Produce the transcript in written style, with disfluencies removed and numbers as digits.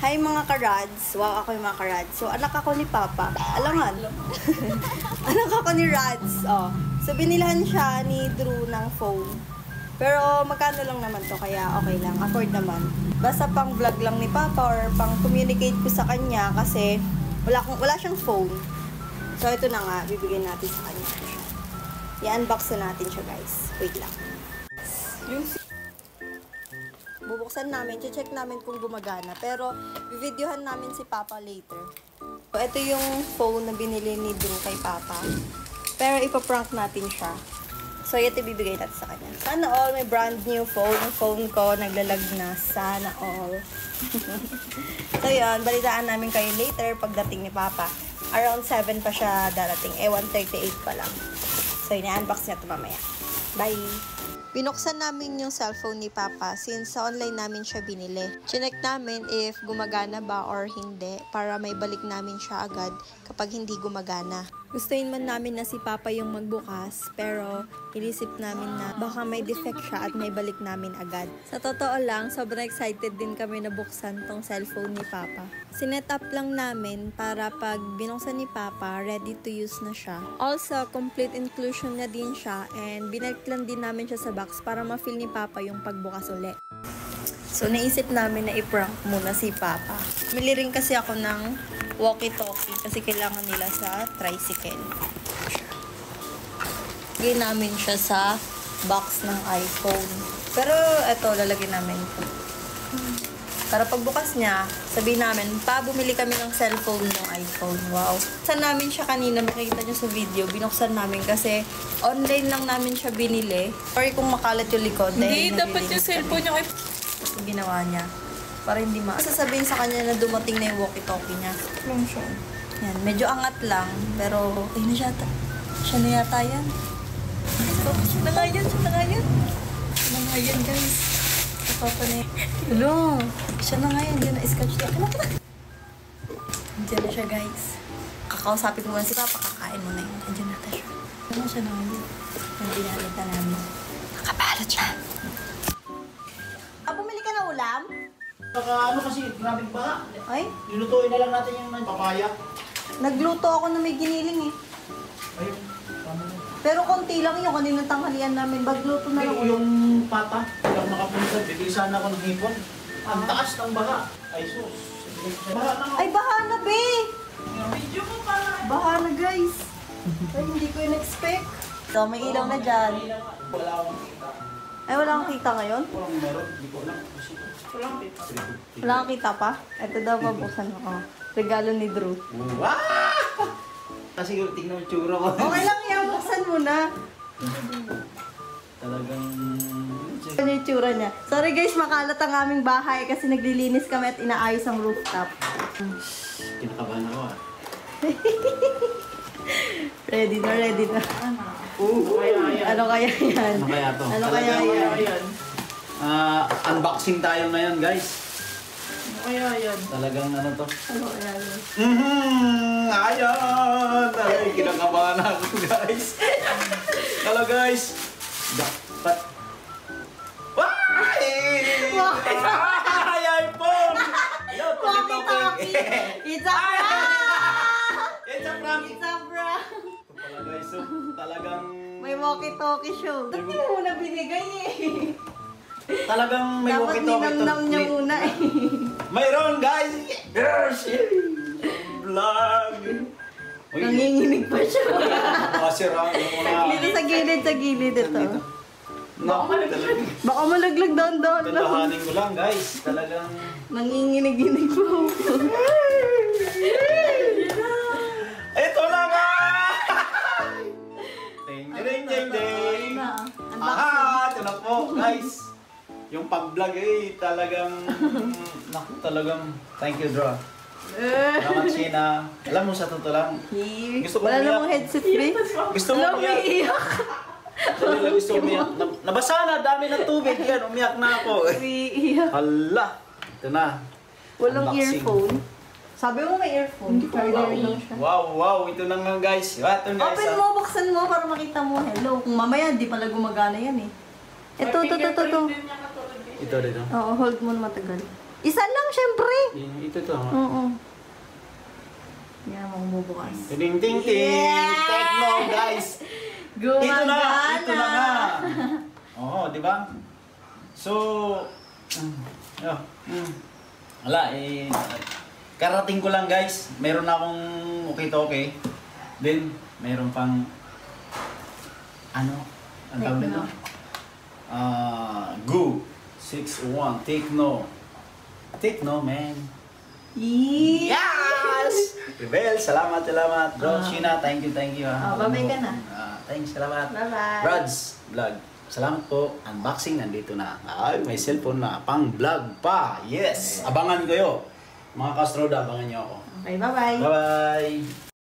Hi mga ka-Rads. Wow, ako yung mga ka-Rads. So, anak ako ni Papa. Alangan. Anak ako ni Rads. Oh. So, binilahan siya ni Drew ng phone. Pero, magkano lang naman to. Kaya, okay lang. Afford naman. Basta pang vlog lang ni Papa or pang communicate ko sa kanya kasi wala siyang phone. So, ito na nga. Bibigyan natin sa kanya. I-unbox na natin siya, guys. Wait lang. Bubuksan namin, check namin kung gumagana. Pero, videohan namin si Papa later. So, ito yung phone na binili ni Drew kay Papa. Pero, ipaprank natin siya. So, ito bibigay natin sa kanya. Sana all, may brand new phone. Yung phone ko, naglalag na. Sana all. So, yun, balitaan namin kayo later pagdating ni Papa. Around 7 pa siya darating. 1:38 pa lang. So, ina-unbox niya ito mamaya. Bye! Binuksan namin yung cellphone ni Papa since sa online namin siya binili. Chinek namin if gumagana ba or hindi para may balik namin siya agad kapag hindi gumagana. Gustuin man namin na si Papa yung magbukas pero inisip namin na baka may defect siya at may balik namin agad. Sa totoo lang, sobrang excited din kami na buksan tong cellphone ni Papa. Sinet up lang namin para pag binuksan ni Papa, ready to use na siya. Also, complete inclusion na din siya and binalik lang din namin siya sa box para ma-feel ni Papa yung pagbukas uli. So, naisip namin na i-prank muna si Papa. Bili rin kasi ako ng walkie-talkie kasi kailangan nila sa tricycle. Lagay namin siya sa box ng iPhone. Pero, eto, lalagyan namin ito. Para pagbukas niya, sabihin namin, pa, bumili kami ng cellphone ng iPhone. Wow. Buksan namin siya kanina, makikita niyo sa video. Binuksan namin kasi online lang namin siya binili. Sorry kung makalat yung likod. Hindi, dapat yung cellphone niya. Ito ginawa niya. Para hindi sasabihin sa kanya na dumating na yung walkie-talkie niya. Lang siya. Yan, medyo angat lang. Pero, okay na siya. Siya na yata yan. Siya na nga yan, siya na nga yan. Siya na nga yan, guys. Papa na yun. Hello. Siya na nga yan. Diyan na-sketch niya. Ano ka? Diyan na siya, guys. Kakausapin mo na si Papa. Kakain mo na yun. Diyan na siya. Ano siya na nga yun? Yung pinalita namin. Nakabalot siya. Bumili ka na ulam? Ano kasi, grabing baha. Ay? Nilutuin na lang natin yung papaya. Nagluto ako na may giniling eh. Ayun. Pero konti lang yung kaninang tanghalian namin. Bagluto na lang. Yung pata, yung nakapunta, bigay sana ako ng hipon. Ang taas ng baha. Ay, sus. Baha na. Ay, baha na, be! Video mo pa. Baha na, guys. Ay, hindi ko in-expect. So, may ilaw na dyan. Wala akong kita. Ay, wala kang kita ngayon? Walang meron, hindi ko alam. Walang kita. Wala kang kita pa? Ito daw, mabuksan mo. Oh, regalo ni Drew. Wow! Kasi tingnan mo yung tsura ko. Okay lang yan, buksan mo na. Talagang... Ano yung tsura niya? Sorry guys, makalat ang aming bahay kasi naglilinis kami at inaayos ang rooftop. Kinakabahan ako ah. Ready na, ready na. Ano kaya yan? Ano kaya to? Ano kaya yan? Unboxing tayo ngayon guys. Kaya yan. Talagang ano to? Ano kaya yan? Ayan! Ay, kinakabahan ako guys. Hello guys! Dapat... Ay! Ay, iPhone! Hello, Walkie-talkie! It's a prank! It's a prank! It's a prank! Ito pala guys, so talagang... May walkie-talkie show. Ba't di mo muna binigay eh? Talagang may Dapat walkie-talkie to. ninamnam niya muna eh. Mayroon guys! Yes! Vlog! Nanginginig pa siya. Masira yung mga... Dito sa gilid ito. Naku, Baka malaglag doon. tatahanin ko lang guys. Talagang... Nanginginig-ginig po. Ito na nga! Ding, ding, ding, ding! Ito na po guys. Yung pag-vlog eh, talagang... Naku, talagang... Thank you, Dra. Salamat, Sheena. Alam mo, sa totoo lang. Gusto ko Wala umiyak. namang headset, pre. Gusto mo umiyak. Dali lang gusto umiyak. Nabasa na, dami ng tubig. Yan, umiyak na ako. Umiiyak. Hala! Ito na. Walang Unboxing. earphone. Sabi mo may earphone. Charger lang siya. Wow! Ito na nga guys. Ito guys. Open mo, buksan mo para makita mo. Hello. Kung mamaya, di pala gumagana yan eh. Ito. Ito dito. Oo, hold mo na matagal. Isa lang, syempre. Ito to. Oo. Yan, magbubukas. Ting ting ting. Yeah! Techno, guys. Ito na nga. Oo, di ba? So, wala eh. Karating ko lang guys. Meron akong okay. Then, meron pang ano? Ang tawag nito? Go 6-1 Techno, man. Yes! Rebel, salamat. Bro, Sheena, thank you ha. Babay ka na. Thanks, salamat. Bye-bye. Rods Vlog, salamat po. Unboxing nandito na. Ay, may cellphone na. Pang vlog pa. Yes! Abangan kayo. Mga kastroda, abangan niyo ako. Okay, bye-bye. Bye-bye!